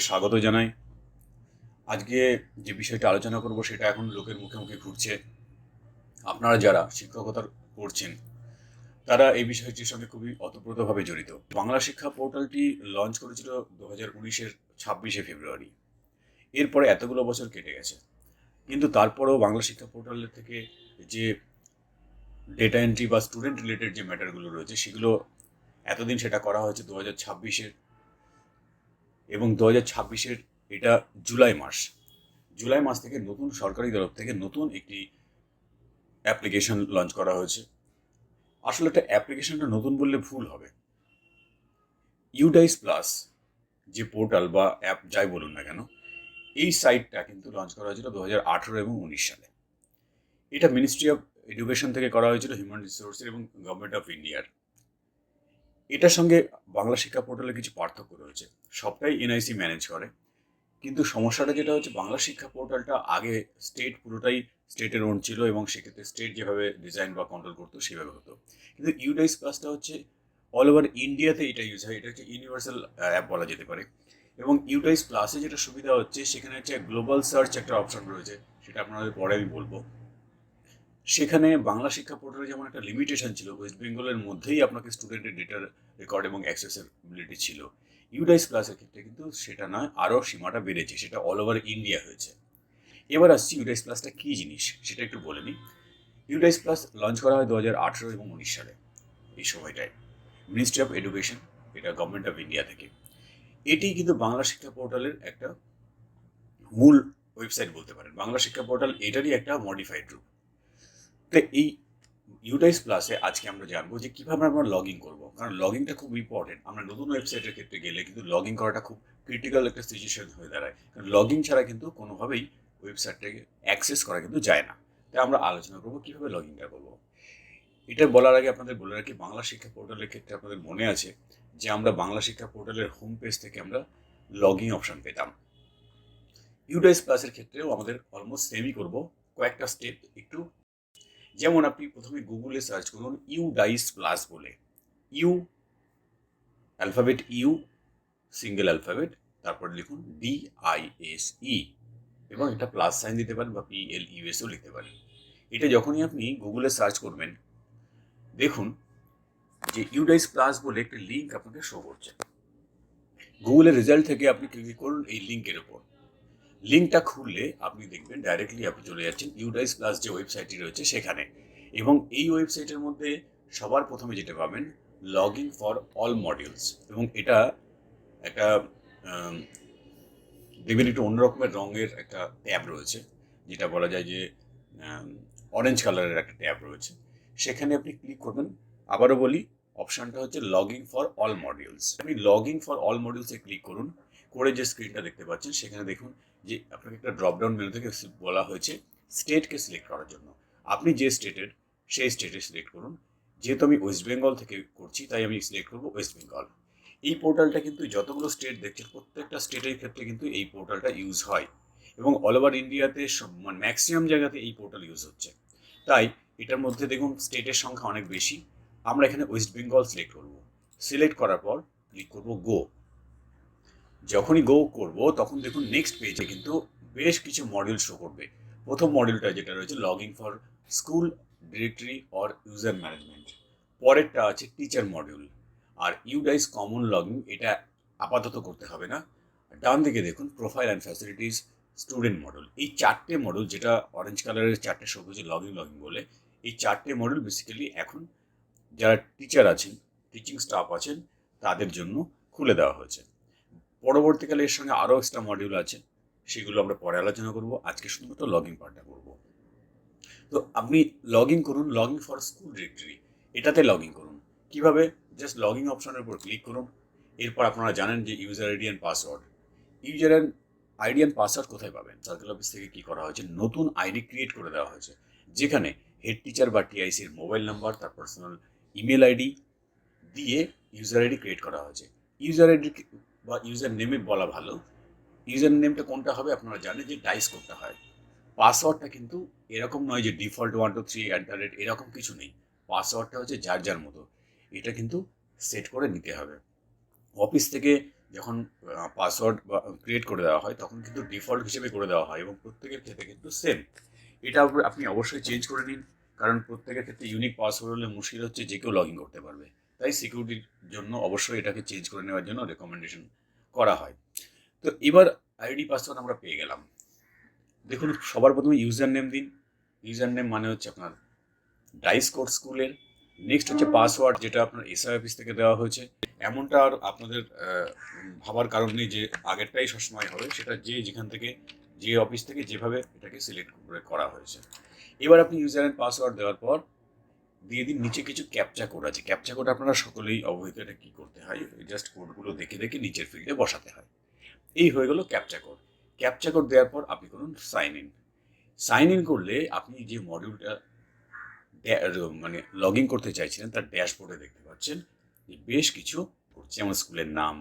স্বাগত জানাই। আজকে যে বিষয়টা আলোচনা করব সেটা এখন লোকের মুখে মুখে ঘুরছে। আপনারা যারা শিক্ষকতা করছেন তারা এই বিষয়টির সঙ্গে খুবই ওতপ্রোতভাবে জড়িত। বাংলা শিক্ষা পোর্টালটি লঞ্চ করেছিল 2019-এর 26শে ফেব্রুয়ারি। এরপরে এতগুলো বছর কেটে গেছে, কিন্তু তারপরেও বাংলা শিক্ষা পোর্টালের থেকে যে ডেটা এন্ট্রি বা স্টুডেন্ট রিলেটেড যে ম্যাটারগুলো রয়েছে সেগুলো এতদিন সেটা করা হয়েছে 2026-এর, এবং 2026-এর এটা জুলাই মাস। জুলাই মাস থেকে নতুন সরকারি তরফ থেকে নতুন একটি অ্যাপ্লিকেশন লঞ্চ করা হয়েছে। আসলে একটা অ্যাপ্লিকেশনটা নতুন বললে ভুল হবে। ইউডাইস প্লাস যে পোর্টাল বা অ্যাপ যাই বলুন না কেন, এই সাইটটা কিন্তু লঞ্চ করা হয়েছিল 2018 এবং 19 সালে। এটা মিনিস্ট্রি অফ এডুকেশন থেকে করা হয়েছিল, হিউম্যান রিসোর্সের এবং গভর্নমেন্ট অফ ইন্ডিয়ার। এটার সঙ্গে বাংলা শিক্ষা পোর্টালের কিছু পার্থক্য রয়েছে। সবটাই এনআইসি ম্যানেজ করে, কিন্তু সমস্যাটা যেটা হচ্ছে, বাংলা শিক্ষা পোর্টালটা আগে স্টেট পুরোটাই স্টেটের ওন ছিল এবং সেক্ষেত্রে স্টেট যেভাবে ডিজাইন বা কন্ট্রোল করতো সেভাবে হতো। কিন্তু ইউডাইস প্লাসটা হচ্ছে অল ওভার ইন্ডিয়াতে এটা ইউজ হয়। এটা হচ্ছে ইউনিভার্সাল অ্যাপ বলা যেতে পারে। এবং ইউডাইস প্লাসে যেটা সুবিধা হচ্ছে, সেখানে হচ্ছে গ্লোবাল সার্চ একটা অপশন রয়েছে, সেটা আপনাদের পরে আমি বলবো। সেখানে বাংলা শিক্ষা পোর্টালে যেমন একটা লিমিটেশন ছিল, ওয়েস্ট বেঙ্গলের মধ্যেই আপনাকে স্টুডেন্টের ডেটার রেকর্ড এবং অ্যাক্সেসিবিলিটি ছিল, ইউডাইস প্লাসের ক্ষেত্রে কিন্তু সেটা নয়, আরও সীমাটা বেড়েছে, সেটা অল ওভার ইন্ডিয়া হয়েছে। এবার আসছি ইউডাইস প্লাসটা কী জিনিস সেটা একটু বলে নিই। ইউডাইস প্লাস লঞ্চ করা হয় 2018 এবং 19 সালে, এই সময়টায় মিনিস্ট্রি অফ এডুকেশন, এটা গভর্নমেন্ট অফ ইন্ডিয়া থেকে। এটি কিন্তু বাংলা শিক্ষা পোর্টালের একটা মূল ওয়েবসাইট বলতে পারেন। বাংলা শিক্ষা পোর্টাল এটারই একটা মডিফাইড রূপ। তো এই ইউডাইস প্লাসে আজকে আমরা জানবো যে কীভাবে আমরা লগ ইন করবো, কারণ লগ ইনটা খুব ইম্পর্টেন্ট। আমরা নতুন ওয়েবসাইটের ক্ষেত্রে গেলে কিন্তু লগ ইন করাটা খুব ক্রিটিক্যাল একটা সিচুয়েশন হয়ে দাঁড়ায়, কারণ লগ ইন ছাড়া কিন্তু কোনোভাবেই ওয়েবসাইটটাকে অ্যাক্সেস করা কিন্তু যায় না। তাই আমরা আলোচনা করবো কীভাবে লগ ইনটা করবো। এটা বলার আগে আপনাদের বলে রাখি, বাংলা শিক্ষা পোর্টালের ক্ষেত্রে আপনাদের মনে আছে যে আমরা বাংলা শিক্ষা পোর্টালের হোম পেজ থেকে আমরা লগ ইন অপশন পেতাম। ইউডাইস প্লাসের ক্ষেত্রেও আমাদের অলমোস্ট সেমই করবো, কয়েকটা স্টেপ একটু। যেমন আপনি প্রথমে গুগলে সার্চ করুন ইউডাইস প্লাস বলে, U alphabet U, single alphabet, তারপর লিখুন DISE, এবং এটা প্লাস সাইন দিতে পারেন বা PLUSও লিখতে পারেন। এটা যখনই আপনি গুগলে সার্চ করবেন, দেখুন যে ইউডাইস প্লাস বলে একটা লিঙ্ক আপনাকে শো করছে। গুগলের রেজাল্ট থেকে আপনি ক্লিক করুন এই লিঙ্কের উপর। লিঙ্কটা খুললে আপনি দেখবেন ডাইরেক্টলি আপনি চলে যাচ্ছেন ইউডাইস প্লাস যে ওয়েবসাইটটি রয়েছে সেখানে। এবং এই ওয়েবসাইটের মধ্যে সবার প্রথমে যেটা পাবেন, log in for all modules, এবং এটা একটা দেখবেন একটু অন্যরকমের রঙের একটা ট্যাব রয়েছে, যেটা বলা যায় যে অরেঞ্জ কালারের একটা ট্যাব রয়েছে। সেখানে আপনি ক্লিক করবেন। আবারও বলি, অপশানটা হচ্ছে log in for all modules. আপনি লগ ইন ফর অল মডিউলসে ক্লিক করুন। করে যে স্ক্রিনটা দেখতে পাচ্ছেন সেখানে দেখুন যে আপনাকে একটা ড্রপডাউন মেনু থেকে বলা হয়েছে স্টেটকে সিলেক্ট করার জন্য। আপনি যে স্টেটের, সেই স্টেটে সিলেক্ট করুন। যেহেতু আমি ওয়েস্ট বেঙ্গল থেকে করছি তাই আমি সিলেক্ট করবো ওয়েস্ট বেঙ্গল। এই পোর্টালটা কিন্তু যতগুলো স্টেট দেখছেন প্রত্যেকটা স্টেটের ক্ষেত্রে কিন্তু এই পোর্টালটা ইউজ হয়, এবং অল ওভার ইন্ডিয়াতে মানে ম্যাক্সিমাম জায়গাতে এই পোর্টাল ইউজ হচ্ছে। তাই এটার মধ্যে দেখুন স্টেটের সংখ্যা অনেক বেশি। আমরা এখানে ওয়েস্ট বেঙ্গল সিলেক্ট করব। সিলেক্ট করার পর ক্লিক করব গো। যখনই গো করব তখন দেখুন নেক্সট পেজে কিন্তু বেশ কিছু মডিউল শো করবে। প্রথম মডিউলটা যেটা রয়েছে log in for school directory or user management, পরেরটা আছে টিচার মডিউল, আর ইউডাইস কমন লগ ইন, এটা আপাতত করতে হবে না। ডান দিকে দেখুন profile and facilities student module. এই চারটে মডিউল, যেটা অরেঞ্জ কালারের চারটে সবুজ লগ ইন বলে, এই চারটে মডিউল বেসিক্যালি এখন যারা টিচার আছেন, টিচিং স্টাফ আছেন, তাদের জন্য খুলে দেওয়া হয়েছে। পরবর্তীকালে এর সঙ্গে আরও এক্সট্রা মডিউল আছে, সেগুলো আমরা পরে আলোচনা করব। আজকে শুধুমাত্র লগ ইন পার্টটা করব। তো আপনি লগ ইন করুন, log in for school directory, এটাতে লগ ইন করুন। কীভাবে? জাস্ট লগ ইন অপশনের উপর ক্লিক করুন। এরপর আপনারা জানেন যে user ID and password. User ID and password কোথায় পাবেন? সার্কেল অফিস থেকে কী করা হয়েছে, নতুন আইডি ক্রিয়েট করে দেওয়া হয়েছে, যেখানে হেড টিচার বা টিআইসির মোবাইল নাম্বার, তার পার্সোনাল ইমেল আইডি দিয়ে ইউজার আইডি ক্রিয়েট করা হয়েছে। ইউজার আইডি বা ইউজার নেমে বলা ভালো, ইউজার নেমটা কোনটা হবে আপনারা জানেন যে ডাইস করতে হয়। পাসওয়ার্ডটা কিন্তু এরকম নয় যে ডিফল্ট 123 এরকম কিছু নেই। পাসওয়ার্ডটা হচ্ছে যার যার মতো, এটা কিন্তু সেট করে নিতে হবে। অফিস থেকে যখন পাসওয়ার্ড ক্রিয়েট করে দেওয়া হয় তখন কিন্তু ডিফল্ট হিসেবে করে দেওয়া হয় এবং প্রত্যেকের ক্ষেত্রে কিন্তু সেম। এটা আপনি অবশ্যই চেঞ্জ করে নিন, কারণ প্রত্যেকের ক্ষেত্রে ইউনিক পাসওয়ার্ড হলে মুশকিল হচ্ছে যে কেউ লগ ইন করতে পারবে। তাই সিকিউরিটির জন্য অবশ্যই এটাকে চেঞ্জ করে নেওয়ার জন্য রেকমেন্ডেশন করা হয়। তো এবার আইডি পাসওয়ার্ড আমরা পেয়ে গেলাম। দেখুন, সবার প্রথমে ইউজার নেম দিন। ইউজার নেম মানে হচ্ছে আপনার ডাইস কোড স্কুলের। নেক্সট হচ্ছে পাসওয়ার্ড, যেটা আপনার এসআই অফিস থেকে দেওয়া হয়েছে। এমনটা আর আপনাদের ভাবার কারণ নেই যে আগেরটাই সবসময় হবে, সেটা যে যেখান থেকে যে অফিস থেকে যেভাবে এটাকে সিলেক্ট করে করা হয়েছে। এবার আপনি ইউজার অ্যান্ড পাসওয়ার্ড দেওয়ার পর দিয়ে দিন নিচে কিছু ক্যাপচা কোড আছে। ক্যাপচা কোড আপনারা সকলেই অবহিত, এটা কী করতে হয়, জাস্ট কোডগুলো দেখে দেখে নিচের ফিল্ডে বসাতে হয়। এই হয়ে গেল ক্যাপচা কোড। ক্যাপচা কোড দেওয়ার পর আপনি করুন সাইন ইন। সাইন ইন করলে আপনি যে মডিউলটা মানে লগ ইন করতে চাইছিলেন তার ড্যাশবোর্ডে দেখতে পাচ্ছেন যে বেশ কিছু করছে, যেমন স্কুলের নাম,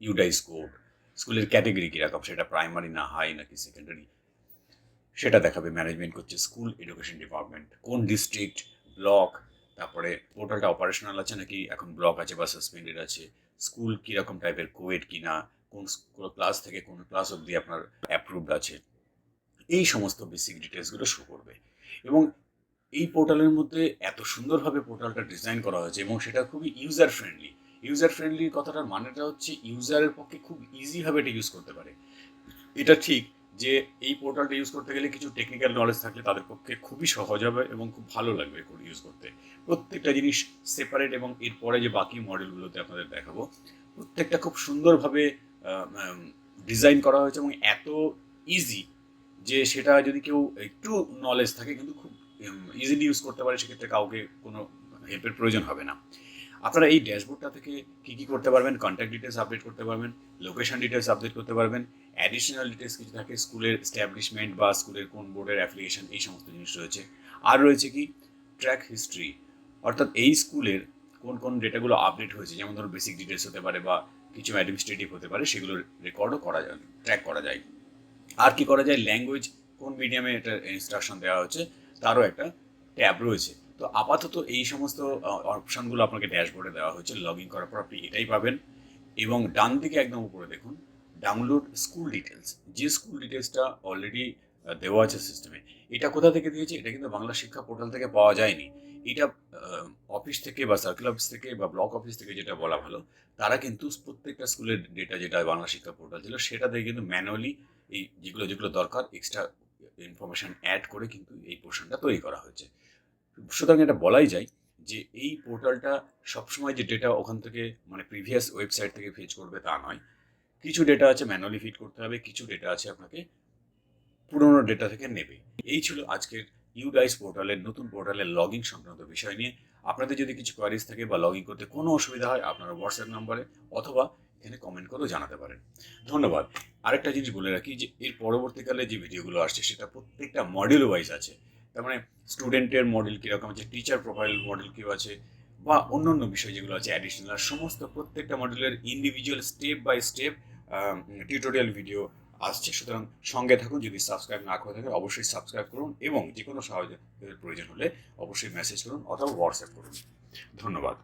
ইউডাইস কোড, স্কুলের ক্যাটেগরি কীরকম, সেটা প্রাইমারি না হাই নাকি সেকেন্ডারি সেটা দেখাবে। ম্যানেজমেন্ট করছে স্কুল এডুকেশন ডিপার্টমেন্ট, কোন ডিস্ট্রিক্ট, ব্লক, তারপরে পোর্টালটা অপারেশনাল আছে নাকি এখন ব্লক আছে বা সাসপেন্ডেড আছে, স্কুল কীরকম টাইপের, কোয়েড কিনা, কোন ক্লাস থেকে কোন ক্লাস অবধি আপনার অ্যাপ্রুভড আছে, এই সমস্ত বেসিক ডিটেলসগুলো শো করবে। এবং এই পোর্টালের মধ্যে এত সুন্দরভাবে পোর্টালটা ডিজাইন করা হয়েছে এবং সেটা খুবই ইউজার ফ্রেন্ডলি। ইউজার ফ্রেন্ডলি কথাটার মানেটা হচ্ছে ইউজারের পক্ষে খুব ইজিভাবে এটা ইউজ করতে পারে। এটা ঠিক যে এই পোর্টালটা ইউজ করতে গেলে কিছু টেকনিক্যাল নলেজ থাকলে তাদের পক্ষে খুবই সহজ হবে এবং খুব ভালো লাগবে ইউজ করতে। প্রত্যেকটা জিনিস সেপারেট, এবং এরপরে যে বাকি মডেলগুলোতে আপনাদের দেখাবো প্রত্যেকটা খুব সুন্দরভাবে ডিজাইন করা হয়েছে এবং এত ইজি যে সেটা যদি কেউ একটু নলেজ থাকে কিন্তু খুব ইজিলি ইউজ করতে পারে, সেক্ষেত্রে কাউকে কোনো হেল্পের প্রয়োজন হবে না। আপনারা এই ড্যাশবোর্ডটা থেকে কী কী করতে পারবেন, কন্ট্যাক্ট ডিটেলস আপডেট করতে পারবেন, লোকেশন ডিটেলস আপডেট করতে পারবেন, অ্যাডিশনাল ডিটেলস কিছু থাকে, স্কুলের এস্টাবলিশমেন্ট বা স্কুলের কোন বোর্ডের অ্যাফিলিয়েশন, এই সমস্ত জিনিস রয়েছে। আর রয়েছে কি ট্র্যাক হিস্ট্রি, অর্থাৎ এই স্কুলের কোন কোন ডেটাগুলো আপডেট হয়েছে, যেমন ধরুন বেসিক ডিটেলস হতে পারে বা কিছু অ্যাডমিনিস্ট্রেটিভ হতে পারে, সেগুলোর রেকর্ডও করা যায়, ট্র্যাক করা যায়। আর কি করা যায়, ল্যাঙ্গুয়েজ, কোন মিডিয়ামে এটা ইনস্ট্রাকশন দেওয়া হচ্ছে তারও একটা ট্যাব রয়েছে। তো আপাতত এই সমস্ত অপশানগুলো আপনাকে ড্যাশবোর্ডে দেওয়া হয়েছে। লগ ইন করার পর আপনি এটাই পাবেন। এবং ডান দিকে একদম উপরে দেখুন ডাউনলোড স্কুল ডিটেলস, যে স্কুল ডিটেলসটা অলরেডি দেওয়া আছে সিস্টেমে। এটা কোথা থেকে দিয়েছে, এটা কিন্তু বাংলা শিক্ষা পোর্টাল থেকে পাওয়া যায়নি। এটা অফিস থেকে বা সার্কেল অফিস থেকে বা ব্লক অফিস থেকে, যেটা বলা ভালো, তারা কিন্তু প্রত্যেকটা স্কুলের ডেটা যেটা বাংলা শিক্ষা পোর্টাল ছিল সেটা থেকে কিন্তু ম্যানুয়ালি এই যেগুলো যেগুলো দরকার এক্সট্রা ইনফরমেশান অ্যাড করে কিন্তু এই পোর্শনটা তৈরি করা হয়েছে। সুতরাং এটা বলাই যায় যে এই পোর্টালটা সবসময় যে ডেটা ওখান থেকে মানে প্রিভিয়াস ওয়েবসাইট থেকে ফেচ করবে তা নয়। কিছু ডেটা আছে ম্যানুয়ালি ফিট করতে হবে, কিছু ডেটা আছে আপনাকে পুরোনো ডেটা থেকে নেবে। এই ছিল আজকের ইউডাইস পোর্টালের নতুন পোর্টালের লগ ইন সংক্রান্ত বিষয় নিয়ে। আপনাদের যদি কিছু কোয়ারিজ থাকে বা লগ ইন করতে কোনো অসুবিধা হয় আপনারা হোয়াটসঅ্যাপ নাম্বারে অথবা এখানে কমেন্ট করেও জানাতে পারেন। ধন্যবাদ। আরেকটা জিনিস বলে রাখি যে এর পরবর্তীকালে যে ভিডিওগুলো আসছে সেটা প্রত্যেকটা মডেল ওয়াইজ আছে। তার মানে স্টুডেন্টের মডেল কীরকম আছে, টিচার প্রোফাইল মডেল কী আছে, বা অন্যান্য বিষয় যেগুলো আছে অ্যাডিশনাল, সমস্ত প্রত্যেকটা মডেলের individual step by step tutorial video আসছে। সুতরাং সঙ্গে থাকুন। যদি সাবস্ক্রাইব না করে থাকে অবশ্যই সাবস্ক্রাইব করুন এবং যে কোনো সাহায্যের প্রয়োজন হলে অবশ্যই মেসেজ করুন অথবা হোয়াটসঅ্যাপ করুন। ধন্যবাদ।